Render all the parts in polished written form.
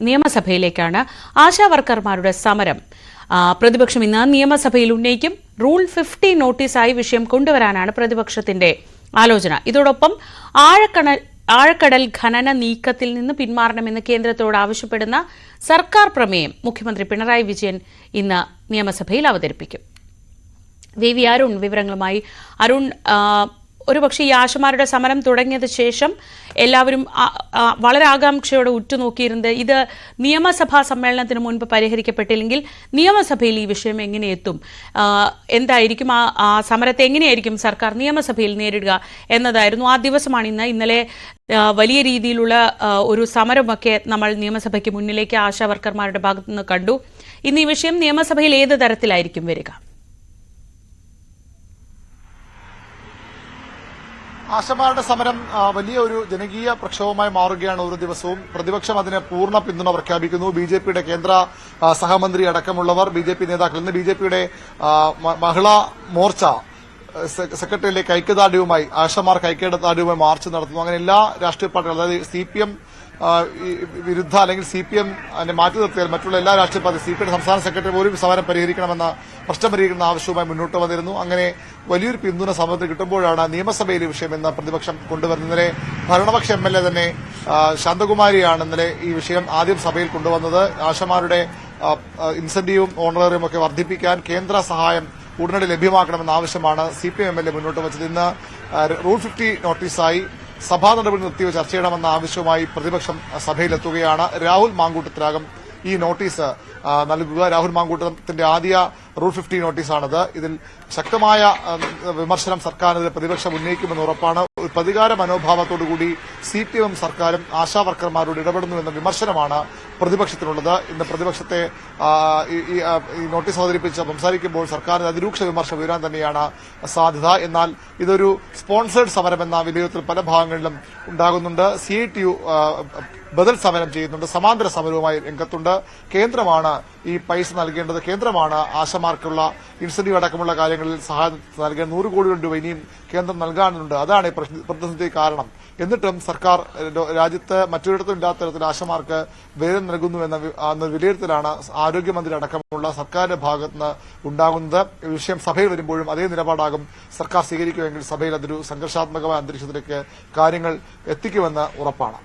നിയമസഭയിലേക്കാണ് ആശാവർക്കർമാരുടെ സമരം. പ്രതിപക്ഷം ഇന്ന് നിയമസഭയിൽ ഉന്നയിക്കും. റൂൾ 50 നോട്ടീസായി വിഷയം കൊണ്ടുവരാനാണ് പ്രതിപക്ഷത്തിന്റെ ആലോചന. ഇതോടൊപ്പം ആഴക്കടൽ ഖനന നീക്കത്തിൽ നിന്ന് പിന്മാറണമെന്ന് കേന്ദ്രത്തോട് ആവശ്യപ്പെടുന്ന സർക്കാർ പ്രമേയം മുഖ്യമന്ത്രി പിണറായി വിജയൻ ഇന്ന് നിയമസഭയിൽ അവതരിപ്പിക്കും. വി അരുൺ വിവരങ്ങളുമായി. അരുൺ, ഒരുപക്ഷെ ഈ ആശമാരുടെ സമരം തുടങ്ങിയത് ശേഷം എല്ലാവരും വളരെ ആകാംക്ഷയോടെ ഉറ്റുനോക്കിയിരുന്നത് ഇത് നിയമസഭാ സമ്മേളനത്തിന് മുൻപ് പരിഹരിക്കപ്പെട്ടില്ലെങ്കിൽ നിയമസഭയിൽ ഈ വിഷയം എങ്ങനെ എത്തും, എന്തായിരിക്കും ആ സമരത്തെ എങ്ങനെയായിരിക്കും സർക്കാർ നിയമസഭയിൽ നേരിടുക എന്നതായിരുന്നു. ആ ദിവസമാണ് ഇന്നലെ വലിയ രീതിയിലുള്ള ഒരു സമരമൊക്കെ നമ്മൾ നിയമസഭയ്ക്ക് മുന്നിലേക്ക് ആശാവർക്കർമാരുടെ ഭാഗത്തുനിന്ന് കണ്ടു. ഇന്ന് ഈ വിഷയം നിയമസഭയിൽ ഏത് തരത്തിലായിരിക്കും വരിക? ആശമാരുടെ സമരം വലിയ ഒരു ജനകീയ പ്രക്ഷോഭമായി മാറുകയാണ്. ഓരോ ദിവസവും പ്രതിപക്ഷം അതിന് പൂർണ്ണ പിന്തുണ പ്രഖ്യാപിക്കുന്നു. ബിജെപിയുടെ കേന്ദ്ര സഹമന്ത്രി അടക്കമുള്ളവർ, ബിജെപി നേതാക്കൾ, ഇന്ന് ബിജെപിയുടെ മഹിളാ മോർച്ച സെക്രട്ടറിയിലേക്ക് ഐക്യദാർഢ്യവുമായി ആശമാർക്ക് ഐക്യദാർഢ്യവുമായി മാർച്ച് നടത്തുന്നു. അങ്ങനെ എല്ലാ രാഷ്ട്രീയ പാർട്ടികളും, അതായത് CPM വിരുദ്ധ അല്ലെങ്കിൽ CPM മാറ്റി നിർത്തിയാൽ മറ്റുള്ള എല്ലാ രാഷ്ട്രീയ പാർട്ടി, CPM സംസ്ഥാന സെക്രട്ടറി പോലും സമരം പരിഹരിക്കണമെന്ന പ്രശ്നം പരിഹരിക്കുന്ന ആവശ്യവുമായി മുന്നോട്ട് വന്നിരുന്നു. അങ്ങനെ വലിയൊരു പിന്തുണ സമരത്തിൽ കിട്ടുമ്പോഴാണ് നിയമസഭയിലെ വിഷയം എന്ന പ്രതിപക്ഷം കൊണ്ടുവരുന്നത്. ഇന്നലെ ഭരണപക്ഷ MLA തന്നെ ശാന്തകുമാരിയാണ് ഇന്നലെ ഈ വിഷയം ആദ്യം സഭയിൽ കൊണ്ടുവന്നത്. ആശമാരുടെ ഇൻസെന്റീവും ഓണറേറിയും ഒക്കെ വർദ്ധിപ്പിക്കാൻ കേന്ദ്ര സഹായം ഉടനടി ലഭ്യമാക്കണമെന്ന ആവശ്യമാണ് CPM MLA മുന്നോട്ട് വച്ചത്. ഇന്ന് റൂൾ 50 നോട്ടീസായി സഭാ നടപടി നിർത്തിയോ ചർച്ച ചെയ്യണമെന്ന ആവശ്യവുമായി പ്രതിപക്ഷം സഭയിലെത്തുകയാണ്. രാഹുൽ മാങ്കൂട്ടത്തിലാകും ഈ നോട്ടീസ് നൽകുക. രാഹുൽ മാങ്കൂട്ടത്തിന്റെ ആദ്യ റൂൾ 50 നോട്ടീസാണിത്. ഇതിൽ ശക്തമായ വിമർശനം സർക്കാരിനെതിരെ പ്രതിപക്ഷം ഉന്നയിക്കുമെന്ന് ഉറപ്പാണ്. പ്രതികാര മനോഭാവത്തോടുകൂടി CPM സർക്കാരും ആശാവർക്കർമാരോട് ഇടപെടുന്നുവെന്ന വിമർശനമാണ് പ്രതിപക്ഷത്തിനുള്ളത്. ഇന്ന് പ്രതിപക്ഷത്തെ ഈ നോട്ടീസ് അവതരിപ്പിച്ച് സംസാരിക്കുമ്പോൾ സർക്കാരിന് അതിരൂക്ഷ വിമർശനം ഉയരാൻ തന്നെയാണ് സാധ്യത. എന്നാൽ ഇതൊരു സ്പോൺസേഡ് സമരമെന്ന വിലയിരുത്തൽ പല ഭാഗങ്ങളിലും ഉണ്ടാകുന്നുണ്ട്. CITU ബദൽ സമരം ചെയ്യുന്നുണ്ട്, സമാന്തര സമരവുമായി രംഗത്തുണ്ട്. കേന്ദ്രമാണ് ഈ പൈസ നൽകേണ്ടത്, കേന്ദ്രമാണ് ആശമാർക്കുള്ള ഇൻസെന്റീവ് അടക്കമുള്ള കാര്യങ്ങളിൽ സഹായം നൽകാൻ 100 കോടി രൂപ ഇനിയും കേന്ദ്രം നൽകാനുണ്ട്. അതാണ് പ്രതിസന്ധി കാരണം. എന്നിട്ടും സർക്കാർ രാജ്യത്ത് മറ്റൊരിടത്തും ഇല്ലാത്ത തരത്തിൽ ആശമാർക്ക് വേതനം നൽകുന്നുവെന്ന വിലയിരുത്തലാണ് ആരോഗ്യമന്ത്രി അടക്കമുള്ള സർക്കാരിന്റെ ഭാഗത്തുനിന്ന് ഉണ്ടാകുന്നത്. വിഷയം സഭയിൽ വരുമ്പോഴും അതേ നിലപാടാകും സർക്കാർ സ്വീകരിക്കുമെങ്കിൽ സഭയിൽ അതൊരു സംഘർഷാത്മകമായ അന്തരീക്ഷത്തിലേക്ക് കാര്യങ്ങൾ എത്തിക്കുമെന്ന് ഉറപ്പാണ്.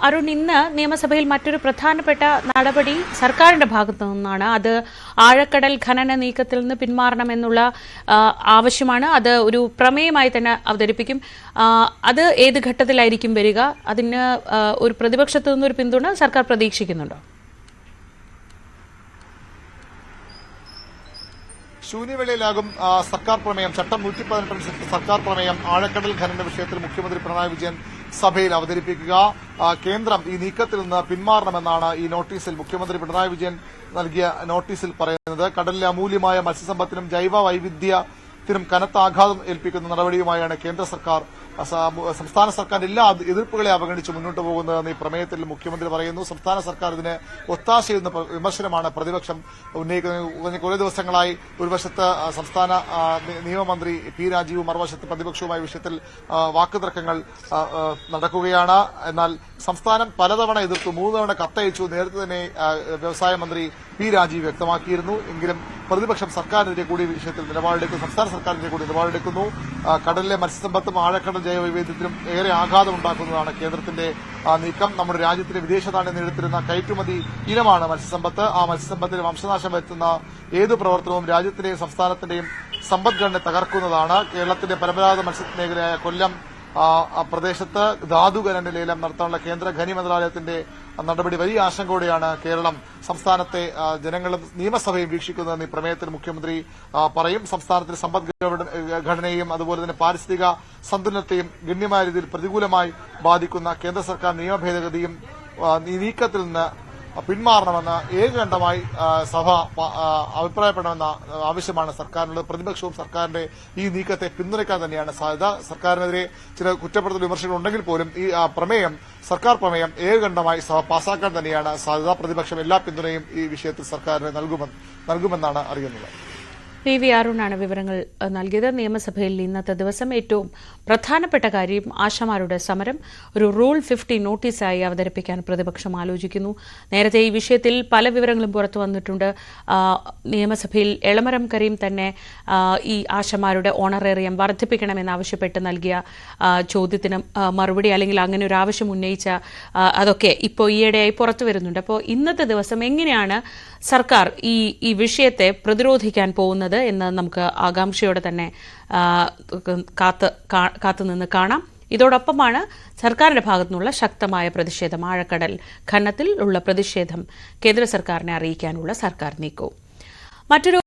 അരുൺ, ഇന്ന് നിയമസഭയിൽ മറ്റൊരു പ്രധാനപ്പെട്ട നടപടി സർക്കാരിന്റെ ഭാഗത്തു നിന്നാണ്. അത് ആഴക്കടൽ ഖനന നീക്കത്തിൽ നിന്ന് പിന്മാറണമെന്നുള്ള ആവശ്യമാണ്. അത് ഒരു പ്രമേയമായി തന്നെ അവതരിപ്പിക്കും. അത് ഏത് ഘട്ടത്തിലായിരിക്കും വരിക? അതിന് ഒരു പ്രതിപക്ഷത്തു നിന്നൊരു പിന്തുണ സർക്കാർ പ്രതീക്ഷിക്കുന്നുണ്ടോ? ശൂന്യവേളയിലാകും സർക്കാർ പ്രമേയം. ചട്ടം 118 സർക്കാർ പ്രമേയം ആഴക്കടൽ ഖനന വിഷയത്തിൽ മുഖ്യമന്ത്രി പിണറായി വിജയൻ സഭയിൽ അവതരിപ്പിക്കുക. കേന്ദ്രം ഈ നീക്കത്തിൽ നിന്ന് പിന്മാറണമെന്നാണ് ഈ നോട്ടീസിൽ മുഖ്യമന്ത്രി പിണറായി വിജയൻ നൽകിയ നോട്ടീസിൽ പറയുന്നത്. കടലിലെ അമൂല്യമായ മത്സ്യസമ്പത്തിനും ജൈവ വൈവിധ്യത്തിനും കനത്ത ആഘാതം ഏൽപ്പിക്കുന്ന നടപടിയുമായാണ് കേന്ദ്ര സർക്കാർ സംസ്ഥാന സർക്കാരിന്റെ എല്ലാ എതിർപ്പുകളെ അവഗണിച്ച് മുന്നോട്ട് പോകുന്നതെന്ന് ഈ പ്രമേയത്തിൽ മുഖ്യമന്ത്രി പറയുന്നു. സംസ്ഥാന സർക്കാർ ഇതിന് ഒത്താശയെന്ന വിമർശനമാണ് പ്രതിപക്ഷം ഉന്നയിക്കുന്നത്. കുറേ ദിവസങ്ങളായി ഒരു വശത്ത് സംസ്ഥാന നിയമമന്ത്രി P രാജീവും മറുവശത്ത് പ്രതിപക്ഷവുമായ വിഷയത്തിൽ വാക്കുതർക്കങ്ങൾ നടക്കുകയാണ്. എന്നാൽ സംസ്ഥാനം പലതവണ എതിർത്തു, 3 തവണ കത്തയച്ചു. നേരത്തെ തന്നെ വ്യവസായ മന്ത്രി P രാജീവ് വ്യക്തമാക്കിയിരുന്നു. എങ്കിലും പ്രതിപക്ഷം സർക്കാരിനെതിരെ കൂടി വിഷയത്തിൽ നിലപാടെടുക്കുന്നു, സംസ്ഥാന സർക്കാരിനെതിരെ കൂടി നിലപാടെടുക്കുന്നു. കടലിലെ മത്സ്യസമ്പത്തും ആഴക്കടൽ ജൈവവൈവിധ്യത്തിനും ഏറെ ആഘാതമുണ്ടാക്കുന്നതാണ് കേന്ദ്രത്തിന്റെ നീക്കം. നമ്മുടെ രാജ്യത്തിന് വിദേശ നാണ്യം നേടിത്തരുന്ന കയറ്റുമതി ഇനമാണ് മത്സ്യസമ്പത്ത്. ആ മത്സ്യസമ്പത്തിന് വംശനാശം വരുത്തുന്ന ഏതു പ്രവർത്തനവും രാജ്യത്തിന്റെയും സംസ്ഥാനത്തിന്റെയും സമ്പദ്ഘടനയെ തകർക്കുന്നതാണ്. കേരളത്തിന്റെ പരമ്പരാഗത മത്സ്യമേഖലയായ കൊല്ലം പ്രദേശത്ത് ധാതുഖനന ലേലം നടത്താനുള്ള കേന്ദ്ര ഖനി മന്ത്രാലയത്തിന്റെ നടപടി വലിയ ആശങ്കയോടെയാണ് കേരളം, സംസ്ഥാനത്തെ ജനങ്ങളും നിയമസഭയും വീക്ഷിക്കുന്നതെന്ന് ഈ പ്രമേയത്തിൽ മുഖ്യമന്ത്രി പറയും. സംസ്ഥാനത്തിന്റെ സമ്പദ്ഘടനയെയും അതുപോലെ തന്നെ പാരിസ്ഥിതിക സന്തുലനത്തെയും ഗണ്യമായ രീതിയിൽ പ്രതികൂലമായി ബാധിക്കുന്ന കേന്ദ്ര സർക്കാർ നിയമ ഭേദഗതിയും ഈ നീക്കത്തിൽ നിന്ന് പിന്മാറണമെന്ന് ഏകകണ്ഠമായി സഭ അഭിപ്രായപ്പെടണമെന്ന ആവശ്യമാണ് സർക്കാരിനുള്ളത്. പ്രതിപക്ഷവും സർക്കാരിന്റെ ഈ നീക്കത്തെ പിന്തുണയ്ക്കാൻ തന്നെയാണ് സാധ്യത. സർക്കാരിനെതിരെ ചില കുറ്റപ്പെടുത്തൽ വിമർശനങ്ങൾ ഉണ്ടെങ്കിൽ പോലും ഈ പ്രമേയം, സർക്കാർ പ്രമേയം ഏകകണ്ഠമായി സഭ പാസാക്കാൻ തന്നെയാണ് സാധ്യത. പ്രതിപക്ഷം എല്ലാ പിന്തുണയും ഈ വിഷയത്തിൽ സർക്കാരിന് നൽകുമെന്നാണ് അറിയുന്നത്. PV അരുണാണ് വിവരങ്ങൾ നൽകിയത്. നിയമസഭയിൽ ഇന്നത്തെ ദിവസം ഏറ്റവും പ്രധാനപ്പെട്ട കാര്യം ആശമാരുടെ സമരം ഒരു റൂൾ 50 നോട്ടീസായി അവതരിപ്പിക്കാൻ പ്രതിപക്ഷം ആലോചിക്കുന്നു. നേരത്തെ ഈ വിഷയത്തിൽ പല വിവരങ്ങളും പുറത്തു വന്നിട്ടുണ്ട്. നിയമസഭയിൽ എളമരം കരീം തന്നെ ഈ ആശമാരുടെ ഓണറേറിയം വർദ്ധിപ്പിക്കണമെന്നാവശ്യപ്പെട്ട് നൽകിയ ചോദ്യത്തിന് മറുപടി അല്ലെങ്കിൽ അങ്ങനെ ഒരു ആവശ്യം ഉന്നയിച്ച അതൊക്കെ ഇപ്പോൾ ഈയിടെയായി പുറത്തു വരുന്നുണ്ട്. അപ്പോൾ ഇന്നത്തെ ദിവസം എങ്ങനെയാണ് സർക്കാർ ഈ വിഷയത്തെ പ്രതിരോധിക്കാൻ പോകുന്നത് എന്ന് നമുക്ക് ആകാംക്ഷയോടെ തന്നെ കാത്തുനിന്ന് കാണാം. ഇതോടൊപ്പമാണ് സർക്കാരിന്റെ ഭാഗത്തുനിന്നുള്ള ശക്തമായ പ്രതിഷേധം, ആഴക്കടൽ ഖനനത്തിൽ ഉള്ള പ്രതിഷേധം കേന്ദ്ര സർക്കാരിനെ അറിയിക്കാനുള്ള സർക്കാർ നീക്കവും. മറ്റൊരു